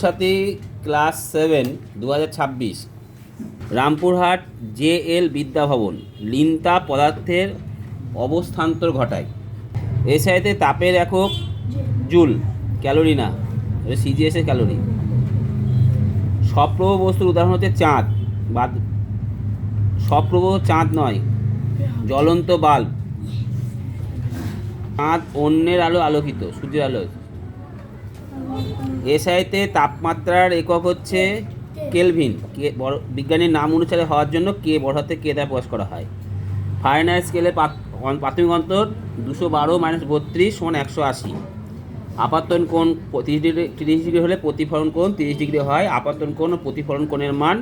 সাথী class 7 2026 Rampurhat জে.এল Vidyabhavan লিনতাপ পদার্থের অবস্থান্তর ঘটায়। এসআইতে তাপের একক জুল, ক্যালোরি না, সিজিএস এর ক্যালোরি। সপ্রভ বস্তুর উদাহরণ হচ্ছে চাঁদ, বা সপ্রভ চাঁদ নয়, জ্বলন্ত বাল্ব। চাঁদ অন্যের আলো আলোকিত, সূর্যের আলো। এসআইতে তাপমাত্রার একক হচ্ছে কেলভিন, কে বিজ্ঞানীর নাম অনুসারে হওয়ার জন্য কে বড় হাতে কে দ্বারা প্রকাশ করা হয়। ফারেনহাইট স্কেলে প্রাথমিক অন্তর 212-32 = 180। আপাতন কোণ 30 ডিগ্রি হলে প্রতিফলন কোণ 30 ডিগ্রি হয়। আপাতন কোণ ও প্রতিফলন কোণের মান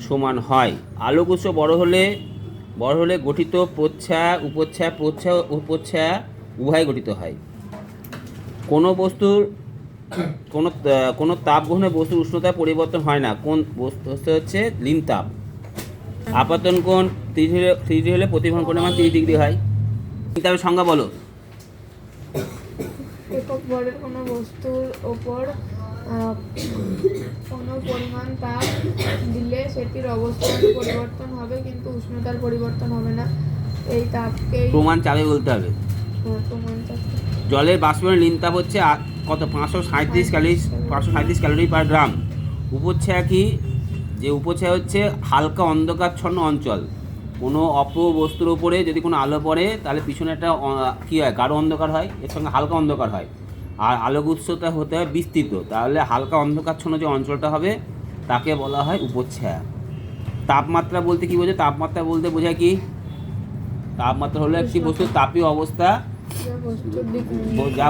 সমান হয়। আলোক উৎস বড় হলে গঠিত প্রচ্ছায়া, উপচ্ছায়া, উপচ্ছায়া উভয় গঠিত হয়। কোনো বস্তুর কোনো তাপ গ্রহণে বস্তুর উষ্ণতার পরিবর্তন হয় না। কোন বস্তু হচ্ছে লিন তাপ। আপাতন কোণ 30 হলে প্রতিফলন কোণের মান 30 ডিগ্রি হয়। লিন তাপের সংজ্ঞা বলো। একক ভরের কোনো বস্তুর ওপর কোনো পরিমাণ তাপ দিলে সেটির অবস্থান পরিবর্তন হবে, কিন্তু উষ্ণতার পরিবর্তন হবে না। এই তাপকেই প্রমাণ চাপে বলতে হবে। প্রমাণ চাপ। জলের বাষ্পীভবনের লিন তাপ হচ্ছে কত? 537 ক্যালোরি পার গ্রাম। উপচ্ছায়া কি? যে উপচ্ছায়া হচ্ছে হালকা অন্ধকারচ্ছন্ন অঞ্চল। কোনো অপ্রভ বস্তুর উপরে যদি কোনো আলো পড়ে তাহলে পিছনে একটা কী হয়, গাঢ় অন্ধকার হয়, এর সঙ্গে হালকা অন্ধকার হয়। আর আলোক উৎসটা হতে হয় বিস্তৃত, তাহলে হালকা অন্ধকারচ্ছন্ন যে অঞ্চলটা হবে তাকে বলা হয় উপচ্ছায়া। তাপমাত্রা বলতে কী বোঝায়? তাপমাত্রা বলতে বোঝায় কি? তাপমাত্রা হলো একটি বস্তুর তাপীয় অবস্থা, যা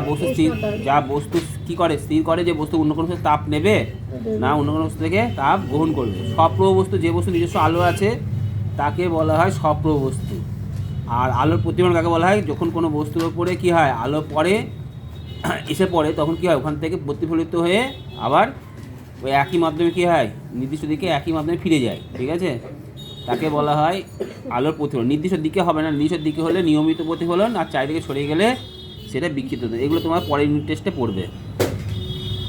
বস্তু কি করে, স্থির করে যে বস্তু অন্য কোনো তাপ নেবে না অন্য কোনো বস্তু থেকে তাপ গ্রহণ করবে। সপ্রভ বস্তু, যে বস্তু নিজস্ব আলো আছে তাকে বলা হয় সপ্রভ বস্তু। আর আলোর প্রতিফলন কাকে বলা হয়? যখন কোনো বস্তুর ওপরে কি হয়, আলো এসে পড়ে, তখন কি হয়, ওখান থেকে প্রতিফলিত হয়ে আবার ওই একই মাধ্যমে কি হয়, নির্দিষ্ট দিকে একই মাধ্যমে ফিরে যায়। ঠিক আছে, তাকে বলা হয় আলোর প্রতিফলন। নির্দিষ্ট দিকে হবে না, নির্দিষ্ট দিকে হলে নিয়মিত প্রতিফলন, আর চারিদিকে ছড়িয়ে গেলে সেটা বিক্ষিপ্ত। এগুলো তোমার পরের ইউনিট টেস্টে পড়বে।